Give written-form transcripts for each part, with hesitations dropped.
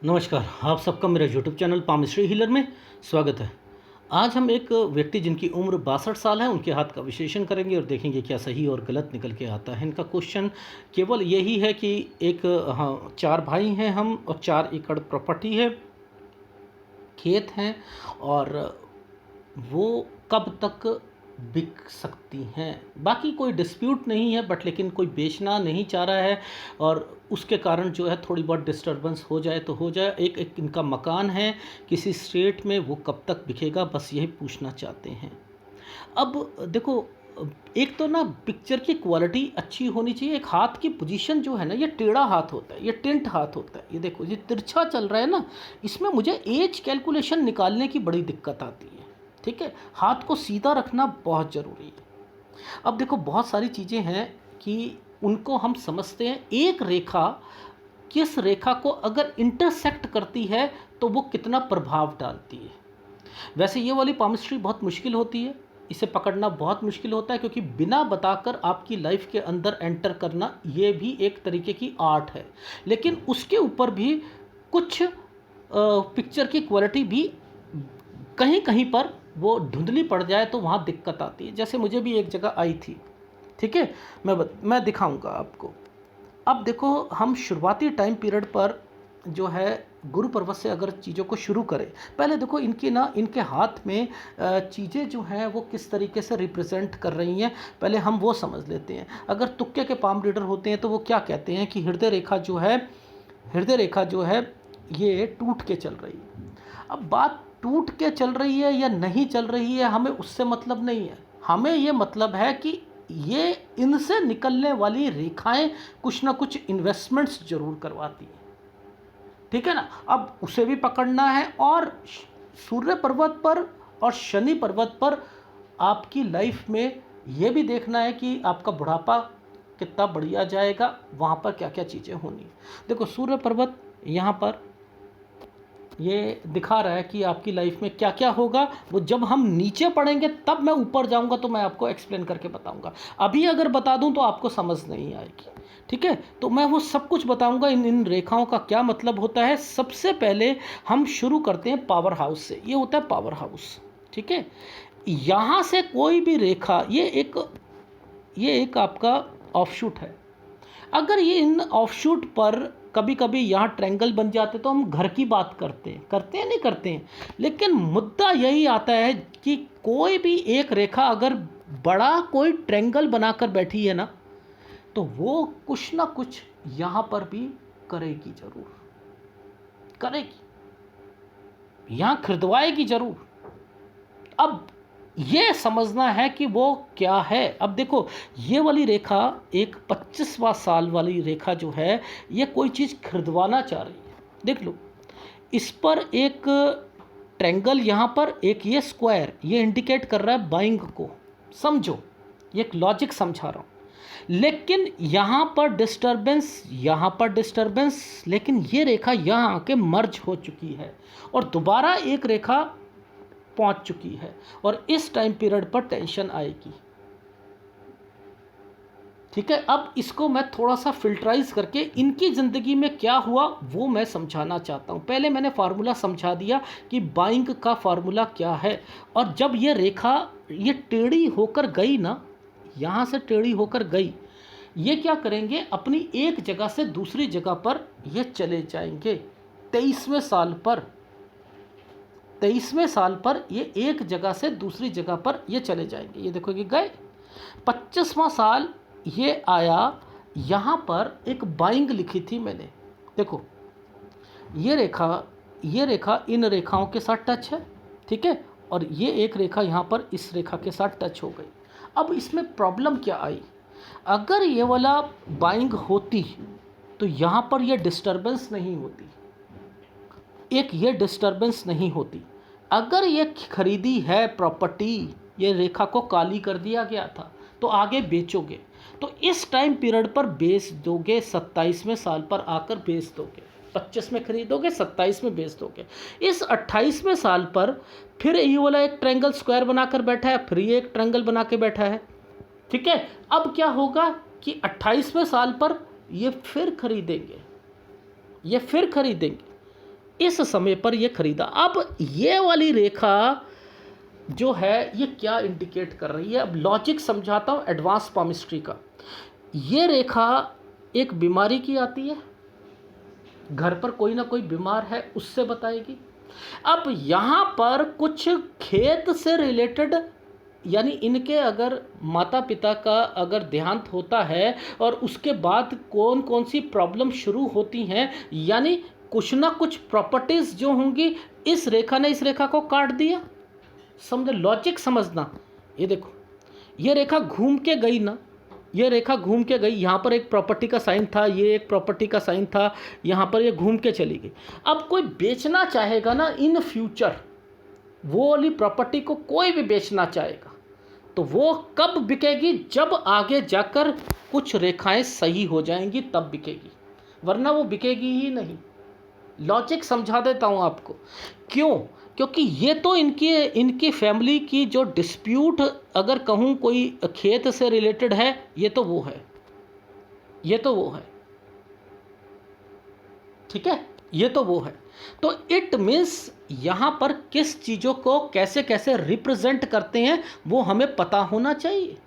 नमस्कार, आप सबका मेरा यूट्यूब चैनल पामिस्ट्री हीलर में स्वागत है। आज हम एक व्यक्ति जिनकी उम्र 62 साल है उनके हाथ का विश्लेषण करेंगे और देखेंगे क्या सही और गलत निकल के आता है। इनका क्वेश्चन केवल यही है कि एक हाँ 4 भाई हैं हम और 4 एकड़ प्रॉपर्टी है, खेत हैं और वो कब तक बिक सकती हैं। बाकी कोई डिस्प्यूट नहीं है बट लेकिन कोई बेचना नहीं चाह रहा है और उसके कारण जो है थोड़ी बहुत डिस्टर्बेंस हो जाए तो हो जाए। एक इनका मकान है किसी स्टेट में, वो कब तक बिकेगा, बस यही पूछना चाहते हैं। अब देखो, एक तो ना पिक्चर की क्वालिटी अच्छी होनी चाहिए। एक हाथ की पोजीशन जो है ना, ये टेढ़ा हाथ होता है, ये टिंट हाथ होता है। ये देखो, ये तिरछा चल रहा है ना, इसमें मुझे एज कैलकुलेशन निकालने की बड़ी दिक्कत आती है। ठीक है, हाथ को सीधा रखना बहुत ज़रूरी है। अब देखो, बहुत सारी चीज़ें हैं कि उनको हम समझते हैं। एक रेखा किस रेखा को अगर इंटरसेक्ट करती है तो वो कितना प्रभाव डालती है। वैसे ये वाली पामिस्ट्री बहुत मुश्किल होती है, इसे पकड़ना बहुत मुश्किल होता है क्योंकि बिना बताकर आपकी लाइफ के अंदर एंटर करना ये भी एक तरीके की आर्ट है। लेकिन उसके ऊपर भी कुछ पिक्चर की क्वालिटी भी कहीं कहीं पर वो धुंधली पड़ जाए तो वहाँ दिक्कत आती है। जैसे मुझे भी एक जगह आई थी। ठीक है, मैं दिखाऊंगा आपको। अब देखो, हम शुरुआती टाइम पीरियड पर जो है गुरु पर्वत से अगर चीज़ों को शुरू करें, पहले देखो इनके हाथ में चीज़ें जो हैं वो किस तरीके से रिप्रेजेंट कर रही हैं, पहले हम वो समझ लेते हैं। अगर तुक्के के पाम रीडर होते हैं तो वो क्या कहते हैं कि हृदय रेखा जो है ये टूट के चल रही है। अब बात टूट के चल रही है या नहीं चल रही है, हमें उससे मतलब नहीं है। हमें ये मतलब है कि ये इनसे निकलने वाली रेखाएं कुछ ना कुछ इन्वेस्टमेंट्स जरूर करवाती हैं। ठीक है ना, अब उसे भी पकड़ना है और सूर्य पर्वत पर और शनि पर्वत पर आपकी लाइफ में ये भी देखना है कि आपका बुढ़ापा कितना बढ़िया जाएगा, वहाँ पर क्या क्या चीज़ें होनी। देखो, सूर्य पर्वत यहाँ पर ये दिखा रहा है कि आपकी लाइफ में क्या क्या होगा। वो जब हम नीचे पढ़ेंगे तब मैं ऊपर जाऊंगा तो मैं आपको एक्सप्लेन करके बताऊंगा। अभी अगर बता दूं तो आपको समझ नहीं आएगी। ठीक है, तो मैं वो सब कुछ बताऊंगा, इन रेखाओं का क्या मतलब होता है। सबसे पहले हम शुरू करते हैं पावर हाउस से। ये होता है पावर हाउस। ठीक है, यहाँ से कोई भी रेखा, ये एक आपका ऑफशूट है। अगर ये इन ऑफशूट पर कभी कभी यहाँ ट्रायंगल बन जाते तो हम घर की बात करते हैं नहीं करते हैं। लेकिन मुद्दा यही आता है कि कोई भी एक रेखा अगर बड़ा कोई ट्रायंगल बनाकर बैठी है ना, तो वो कुछ ना कुछ यहाँ पर भी करेगी, जरूर करेगी, यहाँ खरीदवाएगी जरूर। अब ये समझना है कि वो क्या है। अब देखो, ये वाली रेखा एक 25वां साल वाली रेखा जो है, ये कोई चीज़ खरीदवाना चाह रही है। देख लो, इस पर एक ट्रायंगल, यहाँ पर एक ये स्क्वायर, ये इंडिकेट कर रहा है बाइंग को। समझो, ये एक लॉजिक समझा रहा हूँ। लेकिन यहाँ पर डिस्टर्बेंस, लेकिन ये रेखा यहाँ आके मर्ज हो चुकी है और दोबारा एक रेखा पहुंच चुकी है और इस टाइम पीरियड पर टेंशन आएगी। ठीक है, अब इसको मैं थोड़ा सा फिल्टराइज करके इनकी ज़िंदगी में क्या हुआ वो मैं समझाना चाहता हूं। पहले मैंने फार्मूला समझा दिया कि बाइंग का फार्मूला क्या है। और जब ये रेखा ये टेढ़ी होकर गई ना, यहाँ से टेढ़ी होकर गई, ये क्या करेंगे, अपनी एक जगह से दूसरी जगह पर ये चले जाएंगे। 23वें साल पर ये एक जगह से दूसरी जगह पर ये चले जाएंगे। ये देखो, ये गए। 25वां साल ये आया, यहाँ पर एक बाइंग लिखी थी मैंने। देखो, ये रेखा इन रेखाओं के साथ टच है। ठीक है, और ये एक रेखा यहाँ पर इस रेखा के साथ टच हो गई। अब इसमें प्रॉब्लम क्या आई, अगर ये वाला बाइंग होती तो यहाँ पर ये डिस्टर्बेंस नहीं होती, ये डिस्टर्बेंस नहीं होती। अगर ये खरीदी है प्रॉपर्टी, ये रेखा को काली कर दिया गया था, तो आगे बेचोगे तो इस टाइम पीरियड पर बेच दोगे, 27वें साल पर आकर बेच दोगे। 25 में खरीदोगे, 27 में बेच दोगे। इस 28वें साल पर फिर ये वाला एक ट्रायंगल स्क्वायर बनाकर बैठा है, फिर ये एक ट्रायंगल बना के बैठा है। ठीक है, अब क्या होगा कि 28वें साल पर ये फिर खरीदेंगे, इस समय पर ये खरीदा। अब ये वाली रेखा जो है ये क्या इंडिकेट कर रही है? अब लॉजिक समझाता हूँ एडवांस पामिस्ट्री का। ये रेखा एक बीमारी की आती है, घर पर कोई ना कोई बीमार है उससे बताएगी। अब यहाँ पर कुछ खेत से रिलेटेड, यानी इनके अगर माता पिता का अगर देहांत होता है और उसके बाद कौन कौन सी प्रॉब्लम शुरू होती हैं, यानी कुछ ना कुछ प्रॉपर्टीज़ जो होंगी, इस रेखा ने इस रेखा को काट दिया। समझो, लॉजिक समझना। ये देखो, ये रेखा घूम के गई ना, ये रेखा घूम के गई, यहाँ पर एक प्रॉपर्टी का साइन था, ये एक प्रॉपर्टी का साइन था, यहाँ पर ये घूम के चली गई। अब कोई बेचना चाहेगा ना इन फ्यूचर, वो वाली प्रॉपर्टी को कोई भी बेचना चाहेगा तो वो कब बिकेगी? जब आगे जाकर कुछ रेखाएं सही हो जाएंगी तब बिकेगी, वरना वो बिकेगी ही नहीं। लॉजिक समझा देता हूँ आपको। क्यों? क्योंकि ये तो इनकी फैमिली की जो डिस्प्यूट, अगर कहूँ कोई खेत से रिलेटेड है, ये तो वो है, ये तो वो है, ठीक है, ये तो वो है। तो इट मीन्स यहाँ पर किस चीज़ों को कैसे कैसे रिप्रेजेंट करते हैं वो हमें पता होना चाहिए।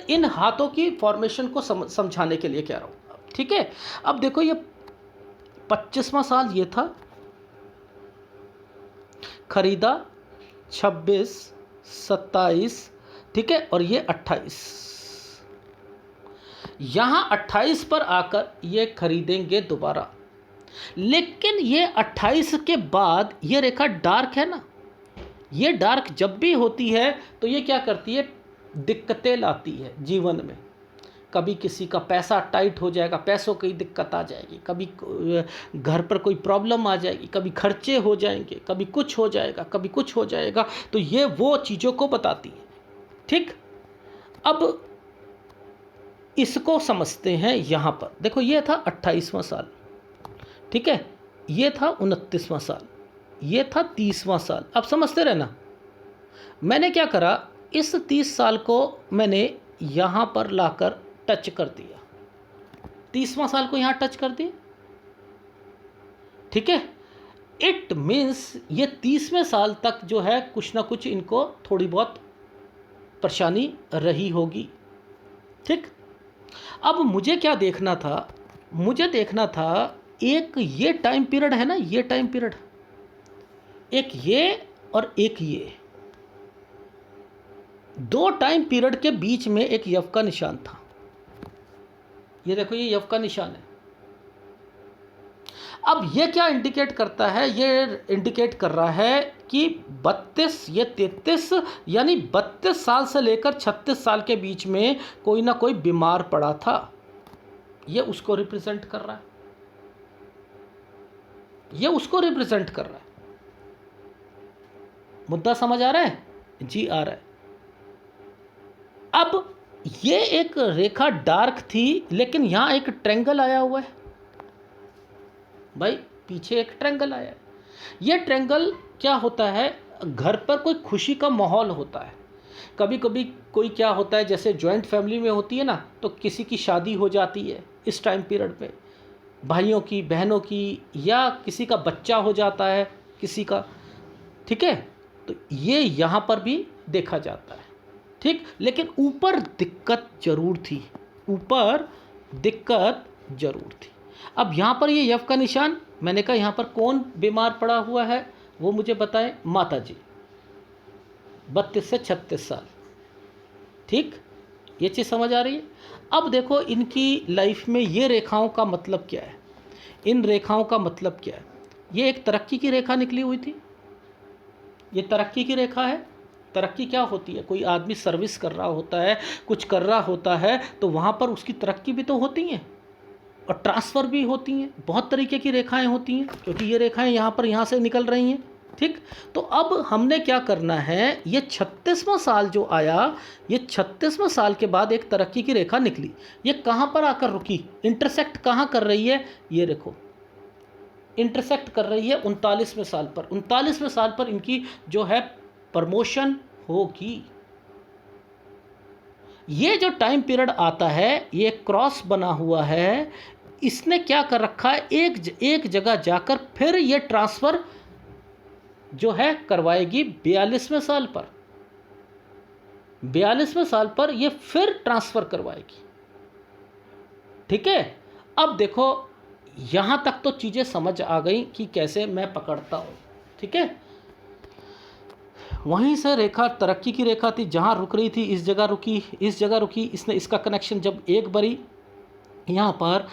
इन हाथों की फॉर्मेशन को समझाने के लिए कह रहा हूँ, ठीक है। अब देखो, ये 25वां साल ये था, खरीदा 26, 27, ठीक है, और ये 28। यहाँ 28 पर आकर ये खरीदेंगे दोबारा, लेकिन ये 28 के बाद ये रेखा डार्क है ना, ये डार्क जब भी होती है तो ये क्या करती है? दिक्कतें लाती है जीवन में। कभी किसी का पैसा टाइट हो जाएगा, पैसों की दिक्कत आ जाएगी, कभी घर पर कोई प्रॉब्लम आ जाएगी, कभी खर्चे हो जाएंगे, कभी कुछ हो जाएगा, कभी कुछ हो जाएगा। तो ये वो चीज़ों को बताती है, ठीक। अब इसको समझते हैं। यहाँ पर देखो, ये था 28वां साल, ठीक है, ये था 29वां साल, ये था 30वां साल। अब समझते रहना, मैंने क्या करा, इस 30 साल को मैंने यहाँ पर लाकर टच कर दिया, 30वां साल को यहाँ टच कर दिया, ठीक है। इट मीन्स ये 30वें साल तक जो है कुछ ना कुछ इनको थोड़ी बहुत परेशानी रही होगी, ठीक। अब मुझे क्या देखना था? मुझे देखना था एक ये टाइम पीरियड है ना, ये टाइम पीरियड, एक ये और एक ये, दो टाइम पीरियड के बीच में एक यव का निशान था। ये देखो, ये यव का निशान है। अब ये क्या इंडिकेट करता है? ये इंडिकेट कर रहा है कि 32, ये 33, यानी 32 साल से लेकर 36 साल के बीच में कोई ना कोई बीमार पड़ा था। ये उसको रिप्रेजेंट कर रहा है, ये उसको रिप्रेजेंट कर रहा है। मुद्दा समझ आ रहा है? जी आ रहा है। अब ये एक रेखा डार्क थी, लेकिन यहाँ एक ट्रायंगल आया हुआ है भाई, पीछे एक ट्रायंगल आया है। ये ट्रायंगल क्या होता है? घर पर कोई खुशी का माहौल होता है। कभी कभी कोई क्या होता है, जैसे जॉइंट फैमिली में होती है ना, तो किसी की शादी हो जाती है इस टाइम पीरियड पे, भाइयों की, बहनों की, या किसी का बच्चा हो जाता है किसी का, ठीक है। तो ये यहाँ पर भी देखा जाता है, ठीक। लेकिन ऊपर दिक्कत जरूर थी, ऊपर दिक्कत जरूर थी। अब यहाँ पर ये यव का निशान, मैंने कहा यहाँ पर कौन बीमार पड़ा हुआ है वो मुझे बताएं। माता जी, 32 से 36 साल, ठीक। ये चीज़ समझ आ रही है? अब देखो, इनकी लाइफ में ये रेखाओं का मतलब क्या है? इन रेखाओं का मतलब क्या है? ये एक तरक्की की रेखा निकली हुई थी, ये तरक्की की रेखा है। तरक्की क्या होती है? कोई आदमी सर्विस कर रहा होता है, कुछ कर रहा होता है, तो वहाँ पर उसकी तरक्की भी तो होती हैं और ट्रांसफ़र भी होती हैं। बहुत तरीके की रेखाएं होती हैं, क्योंकि ये रेखाएं यहाँ पर यहाँ से निकल रही हैं, ठीक। तो अब हमने क्या करना है, ये 36वां साल जो आया, ये 36वें साल के बाद एक तरक्की की रेखा निकली। ये कहाँ पर आकर रुकी? इंटरसेक्ट कहाँ कर रही है? ये देखो, इंटरसेक्ट कर रही है 39वें साल पर। 39वें साल पर इनकी जो है प्रमोशन होगी। ये जो टाइम पीरियड आता है, ये क्रॉस बना हुआ है, इसने क्या कर रखा है, एक जगह जाकर फिर ये ट्रांसफ़र जो है करवाएगी 42वें साल पर, 42वें साल पर ये फिर ट्रांसफ़र करवाएगी। ठीक है, अब देखो यहाँ तक तो चीज़ें समझ आ गई कि कैसे मैं पकड़ता हूँ। ठीक है, वहीं से रेखा तरक्की की रेखा थी, जहाँ रुक रही थी इस जगह रुकी, इस जगह रुकी। इसने इसका कनेक्शन जब एक बारी यहाँ पर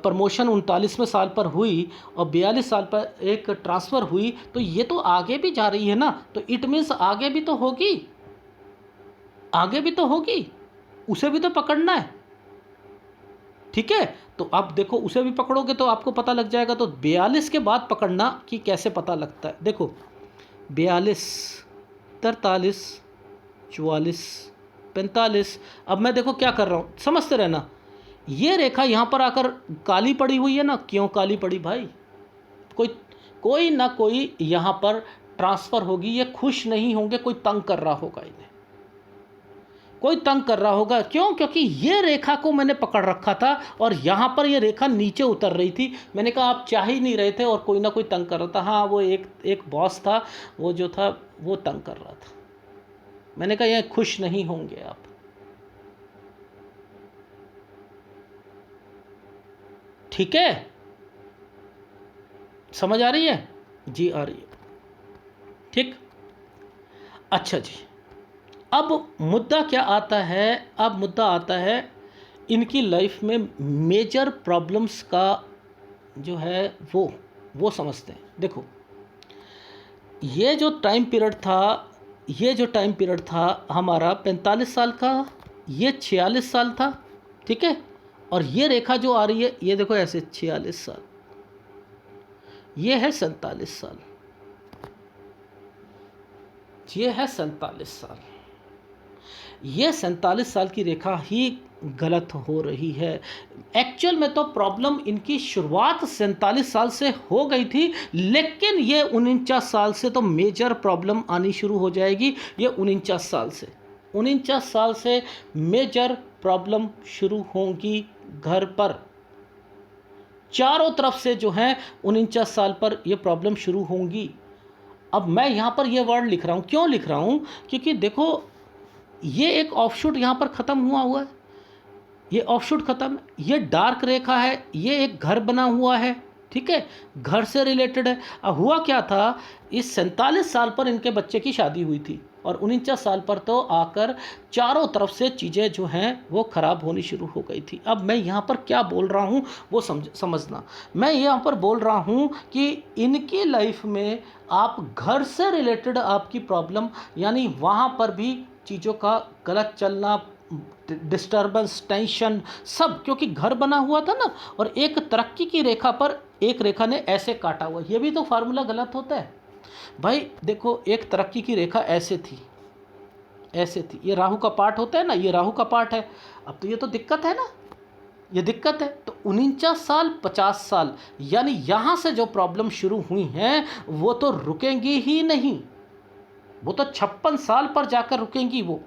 प्रमोशन 39वें साल पर हुई और 42 साल पर एक ट्रांसफ़र हुई, तो ये तो आगे भी जा रही है ना, तो इट मीन्स आगे भी तो होगी, आगे भी तो होगी, उसे भी तो पकड़ना है। ठीक है, तो अब देखो उसे भी पकड़ोगे तो आपको पता लग जाएगा। तो 42 के बाद पकड़ना कि कैसे पता लगता है। देखो 42, 43, 44, 45। अब मैं देखो क्या कर रहा हूँ, समझते रहना। ये रेखा यहाँ पर आकर काली पड़ी हुई है ना, क्यों काली पड़ी भाई? कोई ना कोई यहाँ पर ट्रांसफ़र होगी, ये खुश नहीं होंगे, कोई तंग कर रहा होगा इन्हें, कोई तंग कर रहा होगा। क्यों? क्योंकि ये रेखा को मैंने पकड़ रखा था और यहाँ पर ये रेखा नीचे उतर रही थी। मैंने कहा आप चाह ही नहीं रहे थे और कोई ना कोई तंग कर रहा था। हाँ, वो एक बॉस था, वो जो था वो तंग कर रहा था। मैंने कहा ये खुश नहीं होंगे आप। ठीक है, समझ आ रही है? जी आ रही है। ठीक, अच्छा जी, अब मुद्दा क्या आता है? अब मुद्दा आता है इनकी लाइफ में मेजर प्रॉब्लम्स का जो है वो समझते हैं। देखो ये जो टाइम पीरियड था, ये जो टाइम पीरियड था हमारा 45 साल का, ये 46 साल था। ठीक है, और ये रेखा जो आ रही है ये देखो ऐसे 46 साल, ये है 47 साल, ये है 47 साल। ये 47 साल की रेखा ही गलत हो रही है। एक्चुअल में तो प्रॉब्लम इनकी शुरुआत 47 साल से हो गई थी, लेकिन ये 49 साल से तो मेजर प्रॉब्लम आनी शुरू हो जाएगी। ये 49 साल से मेजर प्रॉब्लम शुरू होंगी घर पर, चारों तरफ से जो है 49 साल पर ये प्रॉब्लम शुरू होंगी। अब मैं यहाँ पर ये वर्ड लिख रहा हूँ, क्यों लिख रहा हूँ? क्योंकि देखो ये एक ऑफशूट यहाँ पर ख़त्म हुआ है, ये ऑफशूट ख़त्म, ये डार्क रेखा है, ये एक घर बना हुआ है। ठीक है, घर से रिलेटेड है। अब हुआ क्या था, इस 47 साल पर इनके बच्चे की शादी हुई थी और 49 साल पर तो आकर चारों तरफ से चीज़ें जो हैं वो ख़राब होनी शुरू हो गई थी। अब मैं यहाँ पर क्या बोल रहा हूँ वो समझना। मैं यहाँ पर बोल रहा हूँ कि इनकी लाइफ में आप घर से रिलेटेड आपकी प्रॉब्लम, यानी वहाँ पर भी चीज़ों का गलत चलना, डिस्टर्बेंस, टेंशन सब, क्योंकि घर बना हुआ था ना, और एक तरक्की की रेखा पर एक रेखा ने ऐसे काटा हुआ। ये भी तो फार्मूला गलत होता है भाई। देखो एक तरक्की की रेखा ऐसे थी, ऐसे थी, ये राहु का पार्ट होता है ना, ये राहु का पार्ट है। अब तो ये तो दिक्कत है ना, ये दिक्कत है। तो 49 साल 50 साल, यानी यहाँ से जो प्रॉब्लम शुरू हुई हैं वो तो रुकेंगी ही नहीं, वो तो 56 साल पर जाकर रुकेंगी, वो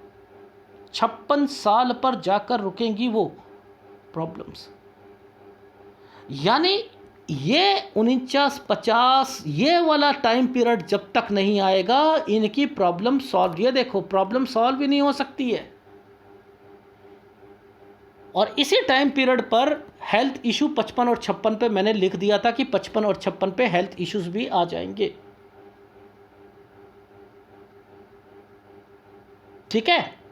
56 साल पर जाकर रुकेंगी वो प्रॉब्लम्स। यानी ये 49-50 ये वाला टाइम पीरियड जब तक नहीं आएगा इनकी प्रॉब्लम सॉल्व, ये देखो प्रॉब्लम सॉल्व भी नहीं हो सकती है। और इसी टाइम पीरियड पर हेल्थ इशू 55 और 56 पे मैंने लिख दिया था कि 55 और 56 पे हेल्थ इश्यूज भी आ जाएंगे। ठीक है,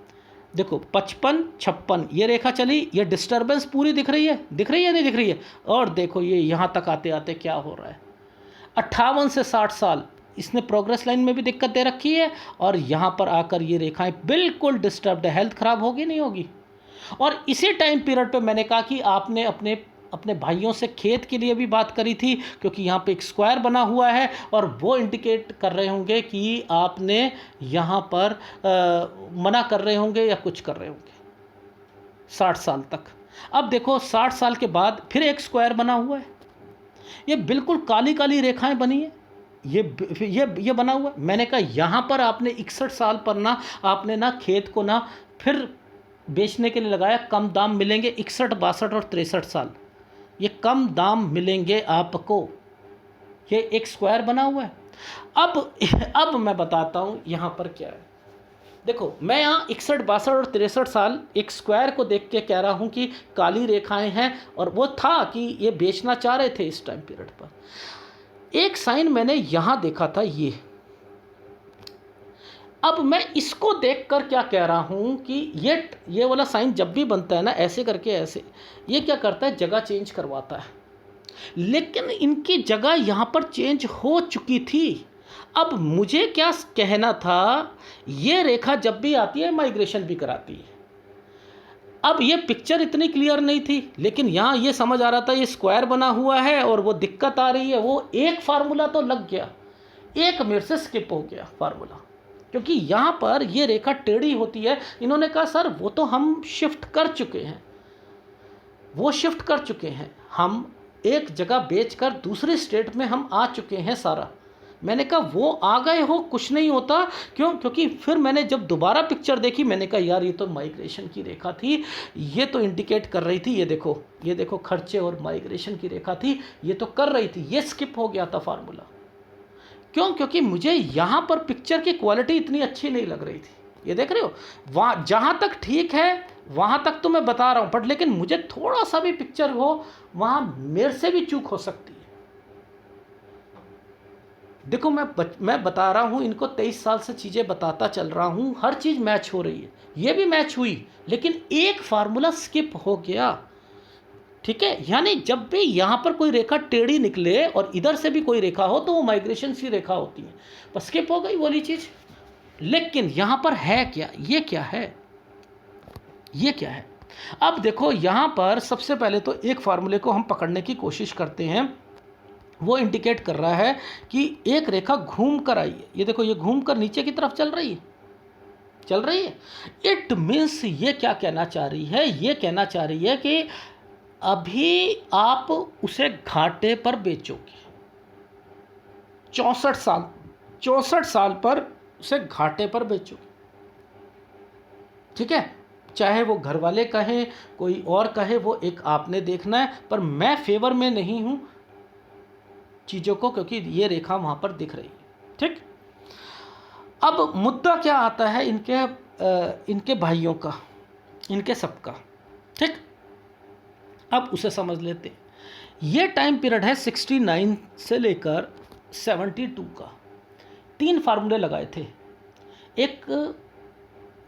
देखो 55-56 ये रेखा चली, ये डिस्टर्बेंस पूरी दिख रही है, दिख रही है नहीं दिख रही है? और देखो ये यहाँ तक आते आते क्या हो रहा है, 58 से 60 साल इसने प्रोग्रेस लाइन में भी दिक्कत दे रखी है, और यहाँ पर आकर ये रेखाएं बिल्कुल डिस्टर्ब्ड है। हेल्थ खराब होगी नहीं होगी? और इसी टाइम पीरियड पे मैंने कहा कि आपने अपने भाइयों से खेत के लिए भी बात करी थी, क्योंकि यहाँ पे एक स्क्वायर बना हुआ है और वो इंडिकेट कर रहे होंगे कि आपने यहाँ पर मना कर रहे होंगे या कुछ कर रहे होंगे 60 साल तक। अब देखो 60 साल के बाद फिर एक स्क्वायर बना हुआ है, ये बिल्कुल काली काली रेखाएं बनी है, ये बना हुआ है। मैंने कहा यहाँ पर आपने 61 साल पर ना आपने ना खेत को ना फिर बेचने के लिए लगाया, कम दाम मिलेंगे 61, 62 और 63 साल। ये कम दाम मिलेंगे आपको। ये एक स्क्वायर बना हुआ है। अब मैं बताता हूँ यहाँ पर क्या है। देखो, मैं यहाँ 61, 62 और 63 साल एक स्क्वायर को देख के कह रहा हूँ कि काली रेखाएं हैं, और वो था कि ये बेचना चाह रहे थे इस टाइम पीरियड पर। एक साइन मैंने यहाँ देखा था ये। अब मैं इसको देखकर क्या कह रहा हूँ कि ये वाला साइन जब भी बनता है ना, ऐसे करके ऐसे, ये क्या करता है, जगह चेंज करवाता है। लेकिन इनकी जगह यहाँ पर चेंज हो चुकी थी। अब मुझे क्या कहना था, ये रेखा जब भी आती है माइग्रेशन भी कराती है। अब ये पिक्चर इतनी क्लियर नहीं थी, लेकिन यहाँ ये समझ आ रहा था ये स्क्वायर बना हुआ है और वो दिक्कत आ रही है। वो एक फार्मूला तो लग गया, एक मेरे से स्किप हो गया फार्मूला, क्योंकि यहाँ पर ये रेखा टेढ़ी होती है। इन्होंने कहा सर वो तो हम शिफ्ट कर चुके हैं, वो शिफ्ट कर चुके हैं, हम एक जगह बेचकर दूसरे स्टेट में हम आ चुके हैं सारा। मैंने कहा वो आ गए हो, कुछ नहीं होता। क्यों? क्योंकि फिर मैंने जब दोबारा पिक्चर देखी, मैंने कहा यार ये तो माइग्रेशन की रेखा थी, ये तो इंडिकेट कर रही थी, ये देखो खर्चे और माइग्रेशन की रेखा थी, ये तो कर रही थी। ये स्किप हो गया था फार्मूला। क्यों? क्योंकि मुझे यहाँ पर पिक्चर की क्वालिटी इतनी अच्छी नहीं लग रही थी। ये देख रहे हो, वहाँ जहाँ तक ठीक है वहाँ तक तो मैं बता रहा हूँ, बट लेकिन मुझे थोड़ा सा भी पिक्चर हो, वहाँ मेरे से भी चूक हो सकती है। देखो, मैं बता रहा हूँ इनको, 23 साल से चीज़ें बताता चल रहा हूँ, हर चीज़ मैच हो रही है। ये भी मैच हुई, लेकिन एक फार्मूला स्किप हो गया। ठीक है, यानी जब भी यहाँ पर कोई रेखा टेढ़ी निकले और इधर से भी कोई रेखा हो तो वो माइग्रेशन सी रेखा होती है, बस स्किप हो गई वाली चीज़। लेकिन यहाँ पर है क्या, ये क्या है, ये क्या है। अब देखो, यहाँ पर सबसे पहले तो एक फार्मूले को हम पकड़ने की कोशिश करते हैं। वो इंडिकेट कर रहा है कि एक रेखा घूम कर आई है। ये देखो, ये घूम कर नीचे की तरफ चल रही है। इट मीन्स ये क्या कहना चाह रही है, ये कहना चाह रही है कि अभी आप उसे घाटे पर बेचोगे। 64 साल पर उसे घाटे पर बेचोगे। ठीक है, चाहे वो घर वाले कहें, कोई और कहे, वो एक आपने देखना है। पर मैं फेवर में नहीं हूँ चीज़ों को, क्योंकि ये रेखा वहाँ पर दिख रही है। ठीक, अब मुद्दा क्या आता है इनके भाइयों का, इनके सबका। ठीक, अब उसे समझ लेते। ये टाइम पीरियड है 69 से लेकर 72 का। 3 फार्मूले लगाए थे।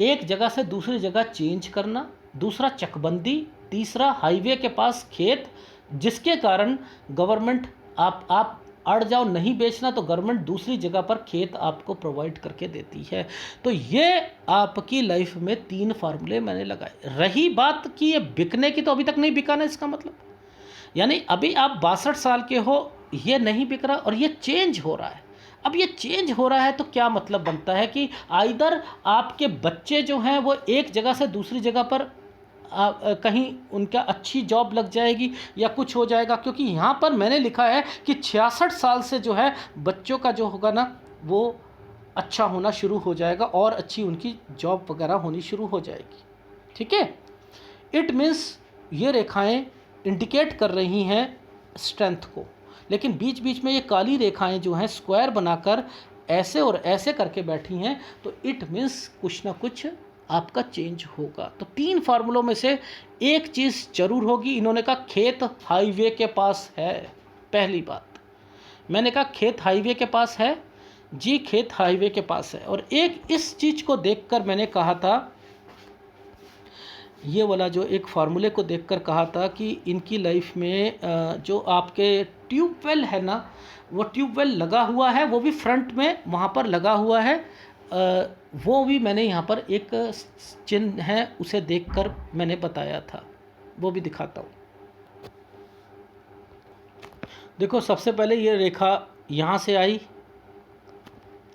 एक जगह से दूसरी जगह चेंज करना, दूसरा चकबंदी, तीसरा हाईवे के पास खेत, जिसके कारण गवर्नमेंट आप अड़ जाओ, नहीं बेचना तो गवर्नमेंट दूसरी जगह पर खेत आपको प्रोवाइड करके देती है। तो ये आपकी लाइफ में 3 फार्मूले मैंने लगाए। रही बात कि ये बिकने की, तो अभी तक नहीं बिका ना, इसका मतलब यानी अभी आप 62 साल के हो, ये नहीं बिक रहा और ये चेंज हो रहा है। अब ये चेंज हो रहा है तो क्या मतलब बनता है कि आइदर आपके बच्चे जो हैं वो एक जगह से दूसरी जगह पर कहीं उनका अच्छी जॉब लग जाएगी या कुछ हो जाएगा। क्योंकि यहाँ पर मैंने लिखा है कि 66 साल से जो है बच्चों का जो होगा ना, वो अच्छा होना शुरू हो जाएगा और अच्छी उनकी जॉब वगैरह होनी शुरू हो जाएगी। ठीक है, इट मीन्स ये रेखाएं इंडिकेट कर रही हैं स्ट्रेंथ को, लेकिन बीच बीच में ये काली रेखाएं जो हैं स्क्वायर बनाकर ऐसे और ऐसे करके बैठी हैं, तो इट मीन्स कुछ ना कुछ आपका चेंज होगा। तो 3 फार्मूलों में से एक चीज़ जरूर होगी। इन्होंने कहा खेत हाईवे के पास है। पहली बात मैंने कहा खेत हाईवे के पास है जी, खेत हाईवे के पास है। और एक इस चीज़ को देखकर मैंने कहा था, ये वाला जो एक फार्मूले को देखकर कहा था कि इनकी लाइफ में जो आपके ट्यूबवेल है ना, वो ट्यूबवेल लगा हुआ है, वो भी फ्रंट में वहाँ पर लगा हुआ है। वो भी मैंने यहाँ पर एक चिन्ह है, उसे देखकर मैंने बताया था, वो भी दिखाता हूँ। देखो, सबसे पहले ये रेखा यहाँ से आई,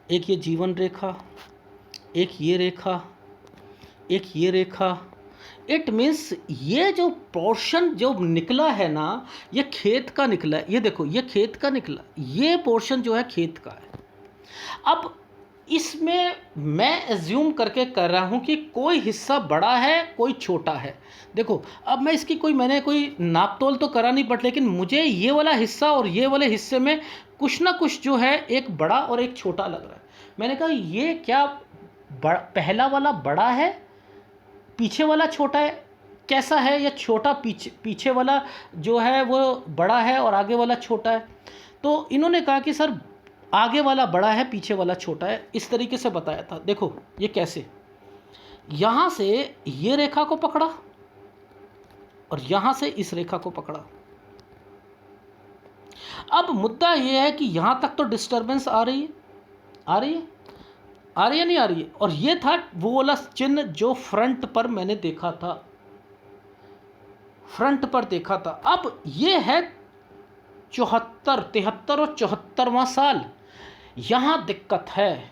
एक ये जीवन रेखा, एक ये रेखा, एक ये रेखा। इट मीन्स ये जो पोर्शन जो निकला है ना, ये खेत का निकला है। ये देखो, ये खेत का निकला, ये पोर्शन जो है खेत का है। अब इसमें मैं एज्यूम करके कर रहा हूँ कि कोई हिस्सा बड़ा है कोई छोटा है। देखो अब मैं इसकी मैंने कोई नाप तोल तो करा नहीं, बट लेकिन मुझे ये वाला हिस्सा और ये वाले हिस्से में कुछ ना कुछ जो है एक बड़ा और एक छोटा लग रहा है। मैंने कहा ये क्या पहला वाला बड़ा है पीछे वाला छोटा है, कैसा है? या छोटा पीछे वाला जो है वो बड़ा है और आगे वाला छोटा है? तो इन्होंने कहा कि सर आगे वाला बड़ा है पीछे वाला छोटा है, इस तरीके से बताया था। देखो ये कैसे, यहाँ से ये रेखा को पकड़ा और यहाँ से इस रेखा को पकड़ा। अब मुद्दा ये है कि यहाँ तक तो डिस्टर्बेंस आ रही है, आ रही है, आ रही है, नहीं आ रही है। और ये था वो वाला चिन्ह जो फ्रंट पर मैंने देखा था, फ्रंट पर देखा था। अब ये है 73 और 74वां साल। यहाँ दिक्कत है,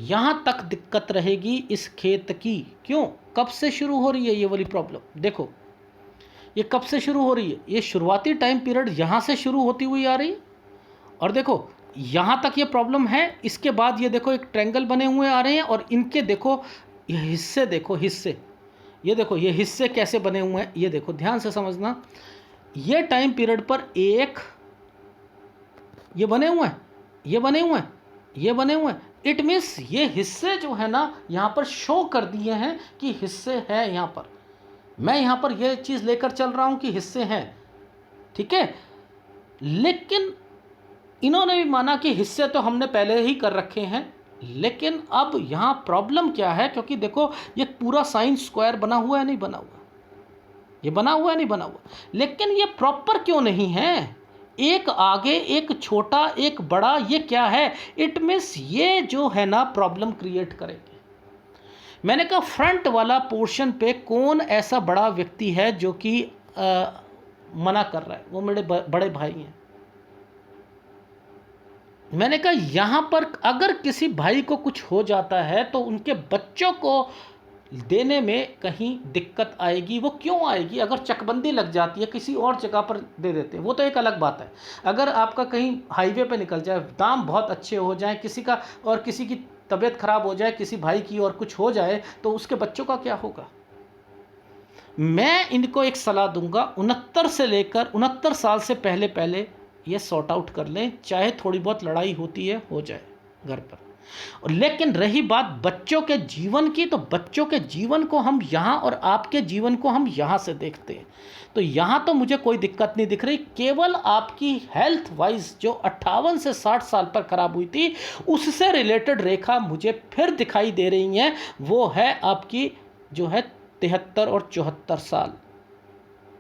यहाँ तक दिक्कत रहेगी इस खेत की। क्यों? कब से शुरू हो रही है ये वाली प्रॉब्लम? देखो ये कब से शुरू हो रही है, ये शुरुआती टाइम पीरियड यहाँ से शुरू होती हुई आ रही है। और देखो यहाँ तक ये प्रॉब्लम है, इसके बाद ये देखो एक ट्रायंगल बने हुए आ रहे हैं और इनके देखो ये हिस्से, देखो हिस्से, ये देखो ये हिस्से कैसे बने हुए हैं, ये देखो ध्यान से समझना। ये टाइम पीरियड पर एक ये बने हुए हैं, ये बने हुए हैं, ये बने हुए हैं। इट मीन्स ये हिस्से जो है ना यहाँ पर शो कर दिए हैं कि हिस्से हैं यहाँ पर। मैं यहाँ पर ये चीज़ लेकर चल रहा हूँ कि हिस्से हैं, ठीक है। लेकिन इन्होंने भी माना कि हिस्से तो हमने पहले ही कर रखे हैं। लेकिन अब यहाँ प्रॉब्लम क्या है, क्योंकि देखो ये पूरा साइन स्क्वायर बना हुआ है नहीं बना हुआ, ये बना हुआ है नहीं बना हुआ, लेकिन ये प्रॉपर क्यों नहीं है? एक आगे एक छोटा एक बड़ा, ये क्या है? इट मीन्स ये जो है ना प्रॉब्लम क्रिएट करेंगे। मैंने कहा फ्रंट वाला पोर्शन पे कौन ऐसा बड़ा व्यक्ति है जो कि मना कर रहा है? वो मेरे बड़े भाई हैं। मैंने कहा यहाँ पर अगर किसी भाई को कुछ हो जाता है तो उनके बच्चों को देने में कहीं दिक्कत आएगी। वो क्यों आएगी? अगर चकबंदी लग जाती है किसी और जगह पर दे देते हैं वो तो एक अलग बात है। अगर आपका कहीं हाईवे पे निकल जाए, दाम बहुत अच्छे हो जाए किसी का, और किसी की तबीयत खराब हो जाए किसी भाई की और कुछ हो जाए तो उसके बच्चों का क्या होगा? मैं इनको एक सलाह दूंगा, 69 से लेकर 69 साल से पहले पहले ये सॉर्ट आउट कर लें, चाहे थोड़ी बहुत लड़ाई होती है हो जाए घर पर। और लेकिन रही बात बच्चों के जीवन की, तो बच्चों के जीवन को हम यहाँ और आपके जीवन को हम यहाँ से देखते हैं। तो यहाँ तो मुझे कोई दिक्कत नहीं दिख रही, केवल आपकी हेल्थ वाइज जो 58 से 60 साल पर खराब हुई थी उससे रिलेटेड रेखा मुझे फिर दिखाई दे रही हैं। वो है आपकी जो है 73 और 74 साल,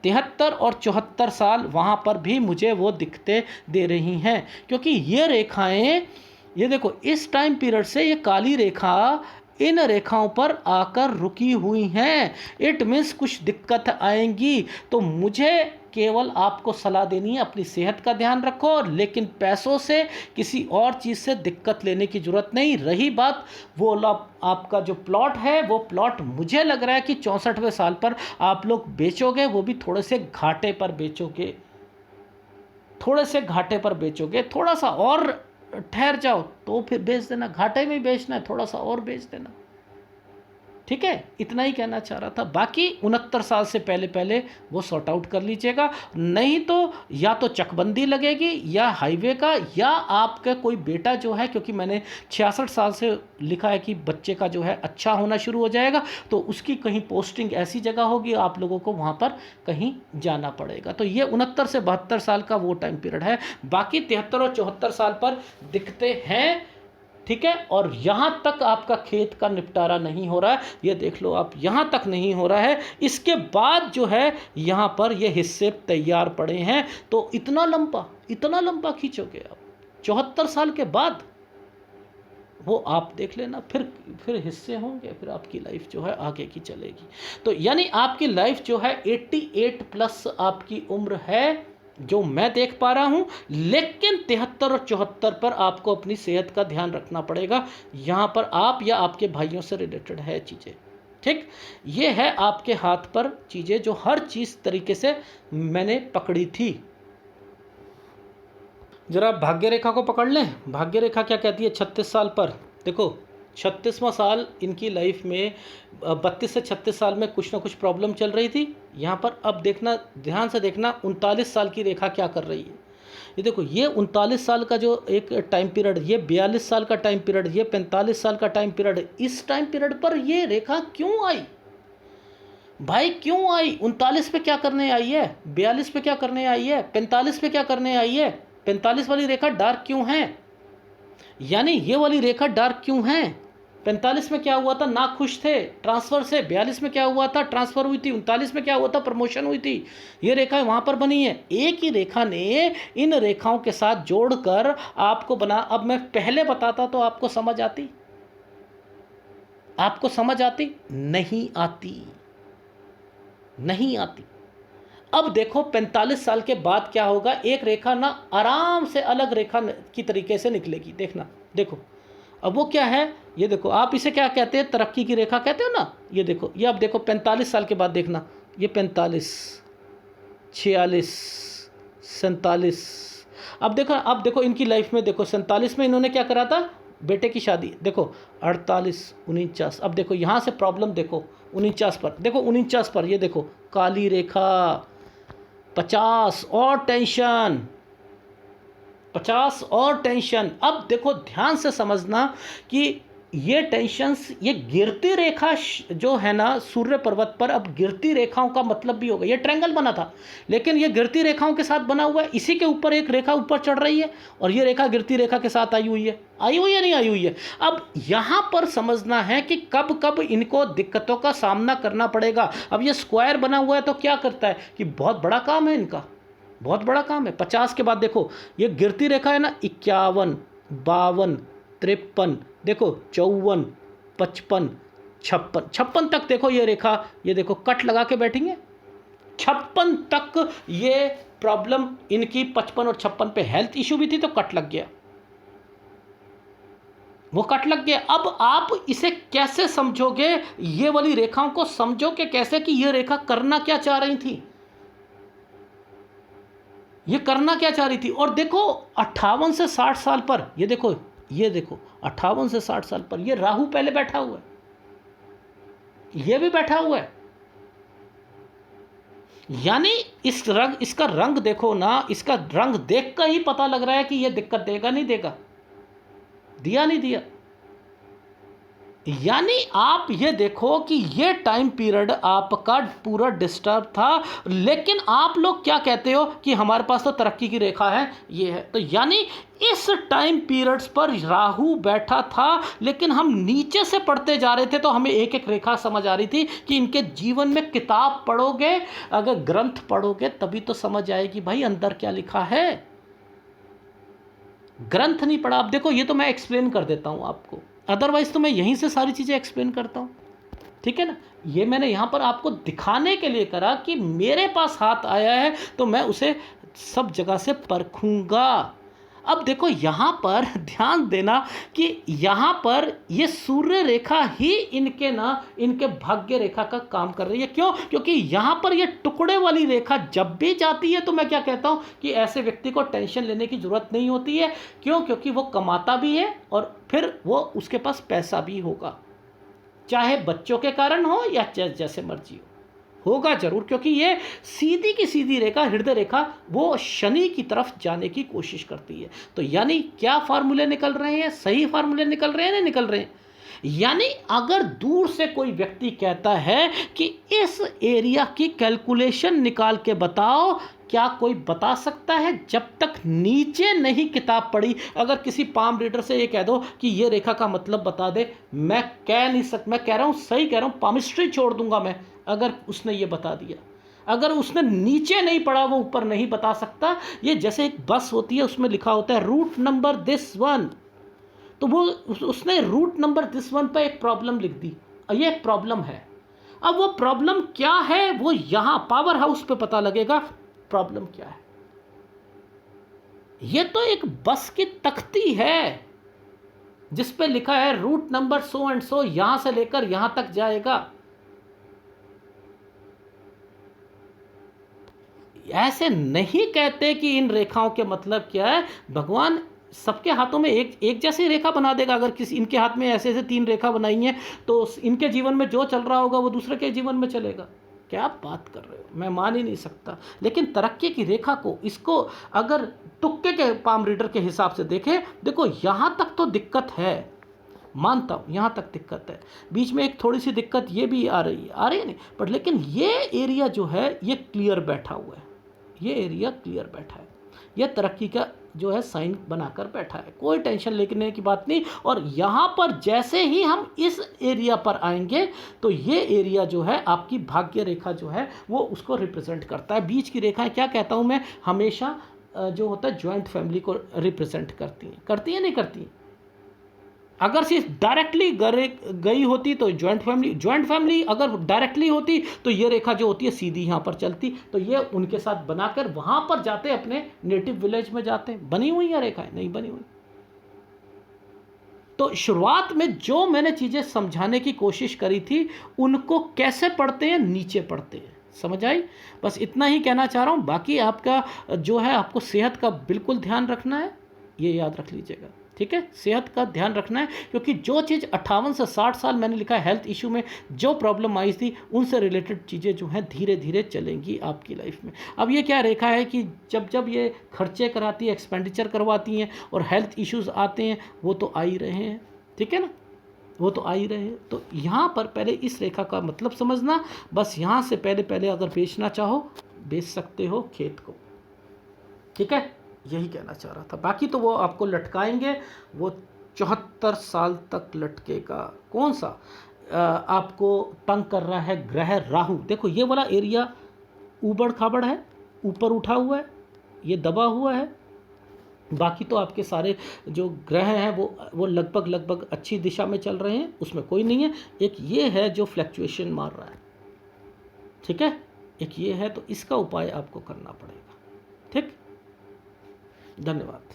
73 और 74 साल वहाँ पर भी मुझे वो दिखते दे रही हैं। क्योंकि ये रेखाएं, ये देखो इस टाइम पीरियड से ये काली रेखा इन रेखाओं पर आकर रुकी हुई हैं। इट मीन्स कुछ दिक्कत आएंगी। तो मुझे केवल आपको सलाह देनी है अपनी सेहत का ध्यान रखो, लेकिन पैसों से किसी और चीज़ से दिक्कत लेने की ज़रूरत नहीं। रही बात वो आपका जो प्लॉट है, वो प्लॉट मुझे लग रहा है कि 64वें साल पर आप लोग बेचोगे, वो भी थोड़े से घाटे पर बेचोगे, थोड़े से घाटे पर बेचोगे। थोड़ा सा और ठहर जाओ तो फिर बेच देना, घाटे में बेचना है थोड़ा सा और बेच देना, ठीक है। इतना ही कहना चाह रहा था। बाकी 69 साल से पहले पहले वो सॉर्ट आउट कर लीजिएगा, नहीं तो या तो चकबंदी लगेगी या हाईवे का, या आपका कोई बेटा जो है, क्योंकि मैंने 66 साल से लिखा है कि बच्चे का जो है अच्छा होना शुरू हो जाएगा, तो उसकी कहीं पोस्टिंग ऐसी जगह होगी आप लोगों को वहाँ पर कहीं जाना पड़ेगा। तो ये 69 से 72 साल का वो टाइम पीरियड है। बाकी 73 और 74 साल पर दिखते हैं, ठीक है। और यहाँ तक आपका खेत का निपटारा नहीं हो रहा है, ये देख लो आप, यहाँ तक नहीं हो रहा है। इसके बाद जो है यहाँ पर ये हिस्से तैयार पड़े हैं। तो इतना लंबा खींचोगे आप 74 साल के बाद, वो आप देख लेना। फिर हिस्से होंगे, फिर आपकी लाइफ जो है आगे की चलेगी। तो यानी आपकी लाइफ जो है 88 प्लस आपकी उम्र है जो मैं देख पा रहा हूं। लेकिन 73 और 74 पर आपको अपनी सेहत का ध्यान रखना पड़ेगा। यहां पर आप या आपके भाइयों से रिलेटेड है चीज़ें, ठीक। ये है आपके हाथ पर चीज़ें जो हर चीज़ तरीके से मैंने पकड़ी थी। जरा भाग्य रेखा को पकड़ लें। भाग्य रेखा क्या कहती है 36 साल पर? देखो 36वां साल इनकी लाइफ में, 32 से 36 साल में कुछ ना कुछ प्रॉब्लम चल रही थी। यहाँ पर अब देखना, ध्यान से देखना, 39 साल की रेखा क्या कर रही है। ये देखो, ये 39 साल का जो एक टाइम पीरियड, ये 42 साल का टाइम पीरियड, ये 45 साल का टाइम पीरियड, इस टाइम पीरियड पर ये रेखा क्यों आई भाई, क्यों आई? 39 पे क्या करने आई है, 42 पे क्या करने आई है, 45 पे क्या करने आई है? 45 वाली रेखा डार्क क्यों है? यानी ये वाली रेखा डार्क क्यों है? 45 में क्या हुआ था, ना खुश थे ट्रांसफर से, 42 में क्या हुआ था, ट्रांसफर हुई थी, 39 में क्या हुआ था, प्रमोशन हुई थी। ये रेखा वहां पर बनी है। एक ही रेखा ने इन रेखाओं के साथ जोड़कर आपको बना। अब मैं पहले बताता तो आपको समझ आती, आपको समझ आती? नहीं आती, नहीं आती। अब देखो 45 साल के बाद क्या होगा, एक रेखा ना आराम से अलग रेखा की तरीके से निकलेगी। देखना, देखो अब वो क्या है, ये देखो, आप इसे क्या कहते हैं, तरक्की की रेखा कहते हो ना। ये देखो, ये अब देखो 45 साल के बाद देखना, ये 45, 46, 47। अब देखो इनकी लाइफ में, देखो 47 में इन्होंने क्या करा था, बेटे की शादी। देखो 48, 49। अब देखो यहाँ से प्रॉब्लम, देखो 49 पर, देखो 49 पर, ये देखो काली रेखा, 50 और टेंशन, 50 और टेंशन। अब देखो ध्यान से समझना कि ये टेंशन्स, ये गिरती रेखा जो है ना सूर्य पर्वत पर, अब गिरती रेखाओं का मतलब भी होगा, ये ट्रायंगल बना था लेकिन ये गिरती रेखाओं के साथ बना हुआ है। इसी के ऊपर एक रेखा ऊपर चढ़ रही है और ये रेखा गिरती रेखा के साथ आई हुई है। आई हुई है, नहीं आई हुई है? अब यहाँ पर समझना है कि कब कब इनको दिक्कतों का सामना करना पड़ेगा। अब ये स्क्वायर बना हुआ है तो क्या करता है कि बहुत बड़ा काम है इनका, बहुत बड़ा काम है। 50 के बाद देखो ये गिरती रेखा है ना, 51, 52, 53, देखो 54, 55, 56 तक देखो ये रेखा, ये देखो कट लगा के बैठेंगे। 56 तक ये प्रॉब्लम इनकी, 55 और 56 पे हेल्थ इश्यू भी थी तो कट लग गया, वो कट लग गया। अब आप इसे कैसे समझोगे, ये वाली रेखाओं को समझोगे कैसे कि ये रेखा करना क्या चाह रही थी, ये करना क्या चाह रही थी। और देखो 58 से 60 साल पर, ये देखो, ये देखो 58 से 60 साल पर ये राहु पहले बैठा हुआ है, ये भी बैठा हुआ है। यानी इसका रंग देखो ना, इसका रंग देख कर ही पता लग रहा है कि ये दिक्कत देगा नहीं देगा, दिया नहीं दिया। यानी आप ये देखो कि ये टाइम पीरियड आपका पूरा डिस्टर्ब था, लेकिन आप लोग क्या कहते हो कि हमारे पास तो तरक्की की रेखा है, ये है। तो यानी इस टाइम पीरियड्स पर राहु बैठा था, लेकिन हम नीचे से पढ़ते जा रहे थे तो हमें एक एक रेखा समझ आ रही थी कि इनके जीवन में किताब पढ़ोगे, अगर ग्रंथ पढ़ोगे तभी तो समझ आएगी भाई अंदर क्या लिखा है। ग्रंथ नहीं पढ़ा, आप देखो ये तो मैं एक्सप्लेन कर देता हूँ आपको, अदरवाइज तो मैं यहीं से सारी चीज़ें एक्सप्लेन करता हूँ, ठीक है ना। ये मैंने यहाँ पर आपको दिखाने के लिए करा कि मेरे पास हाथ आया है तो मैं उसे सब जगह से परखूंगा। अब देखो यहाँ पर ध्यान देना कि यहाँ पर ये सूर्य रेखा ही इनके भाग्य रेखा का काम कर रही है। क्यों? क्योंकि यहाँ पर ये टुकड़े वाली रेखा जब भी जाती है तो मैं क्या कहता हूँ कि ऐसे व्यक्ति को टेंशन लेने की ज़रूरत नहीं होती है। क्यों? क्योंकि वो कमाता भी है और फिर वो उसके पास पैसा भी होगा, चाहे बच्चों के कारण हो या जैसे मर्जी होगा जरूर। क्योंकि ये सीधी की सीधी रेखा, हृदय रेखा, वो शनि की तरफ जाने की कोशिश करती है। तो यानी क्या फार्मूले निकल रहे हैं, सही फार्मूले निकल रहे हैं, नहीं निकल रहे हैं। यानी अगर दूर से कोई व्यक्ति कहता है कि इस एरिया की कैलकुलेशन निकाल के बताओ, क्या कोई बता सकता है? जब तक नीचे नहीं किताब पढ़ी, अगर किसी पाम रीडर से ये कह दो कि ये रेखा का मतलब बता दे, मैं कह नहीं सकता, मैं कह रहा हूँ, सही कह रहा हूँ, पामिस्ट्री छोड़ दूंगा मैं अगर उसने ये बता दिया। अगर उसने नीचे नहीं पढ़ा वो ऊपर नहीं बता सकता। ये जैसे एक बस होती है, उसमें लिखा होता है रूट नंबर दिस वन, तो वो उसने रूट नंबर दिस वन पर एक प्रॉब्लम लिख दी, ये एक प्रॉब्लम है। अब वो प्रॉब्लम क्या है वो यहाँ पावर हाउस पे पता लगेगा प्रॉब्लम क्या है। ये तो एक बस की तख्ती है जिस पे लिखा है route number so and so, यहां से लेकर यहां तक जाएगा। ऐसे नहीं कहते कि इन रेखाओं के मतलब क्या है। भगवान सबके हाथों में एक एक जैसी रेखा बना देगा। अगर किसी इनके हाथ में ऐसे ऐसे 3 रेखा बनाई हैं तो इनके जीवन में जो चल रहा होगा वो दूसरे के जीवन में चलेगा। क्या आप बात कर रहे हो, मैं मान ही नहीं सकता। लेकिन तरक्की की रेखा को, इसको अगर तुक्के के पाम रीडर के हिसाब से देखें, देखो यहाँ तक तो दिक्कत है, मानता हूँ यहाँ तक दिक्कत है, बीच में एक थोड़ी सी दिक्कत ये भी आ रही है नहीं, बट लेकिन ये एरिया जो है ये क्लियर बैठा हुआ है, ये एरिया क्लियर बैठा है, ये तरक्की का जो है साइन बनाकर बैठा है, कोई टेंशन लेने की बात नहीं। और यहाँ पर जैसे ही हम इस एरिया पर आएंगे तो ये एरिया जो है आपकी भाग्य रेखा जो है वो उसको रिप्रेजेंट करता है। बीच की रेखाएं क्या कहता हूँ मैं, हमेशा जो होता है जॉइंट फैमिली को रिप्रेजेंट करती है नहीं करती। अगर सिर्फ डायरेक्टली गई होती तो जॉइंट फैमिली अगर डायरेक्टली होती तो ये रेखा जो होती है सीधी यहाँ पर चलती, तो ये उनके साथ बनाकर वहाँ पर जाते, अपने नेटिव विलेज में जाते। बनी हुई है रेखाएं, नहीं बनी हुई। तो शुरुआत में जो मैंने चीज़ें समझाने की कोशिश करी थी, उनको कैसे पढ़ते हैं, नीचे पढ़ते हैं, समझ आई। बस इतना ही कहना चाह रहा हूँ। बाकी आपका जो है, आपको सेहत का बिल्कुल ध्यान रखना है, ये याद रख लीजिएगा, ठीक है। सेहत का ध्यान रखना है, क्योंकि जो चीज़ 58 से 60 साल मैंने लिखा है हेल्थ इशू में जो प्रॉब्लम आई थी, उनसे रिलेटेड चीज़ें जो हैं धीरे धीरे चलेंगी आपकी लाइफ में। अब ये क्या रेखा है कि जब जब ये खर्चे कराती है, एक्सपेंडिचर करवाती हैं और हेल्थ इश्यूज़ आते हैं, वो तो आ ही रहे हैं, ठीक है ना, वो तो आ ही रहे हैं। तो यहाँ पर पहले इस रेखा का मतलब समझना। बस यहाँ से पहले अगर बेचना चाहो बेच सकते हो खेत को, ठीक है, यही कहना चाह रहा था। बाकी तो वो आपको लटकाएंगे, वो 74 साल तक लटकेगा। कौन सा आपको तंग कर रहा है, ग्रह राहु। देखो ये वाला एरिया ऊबड़ खाबड़ है, ऊपर उठा हुआ है, ये दबा हुआ है। बाकी तो आपके सारे जो ग्रह हैं वो लगभग अच्छी दिशा में चल रहे हैं, उसमें कोई नहीं है। एक ये है जो फ्लैक्चुएशन मार रहा है, ठीक है, एक ये है, तो इसका उपाय आपको करना पड़ेगा, ठीक। धन्यवाद।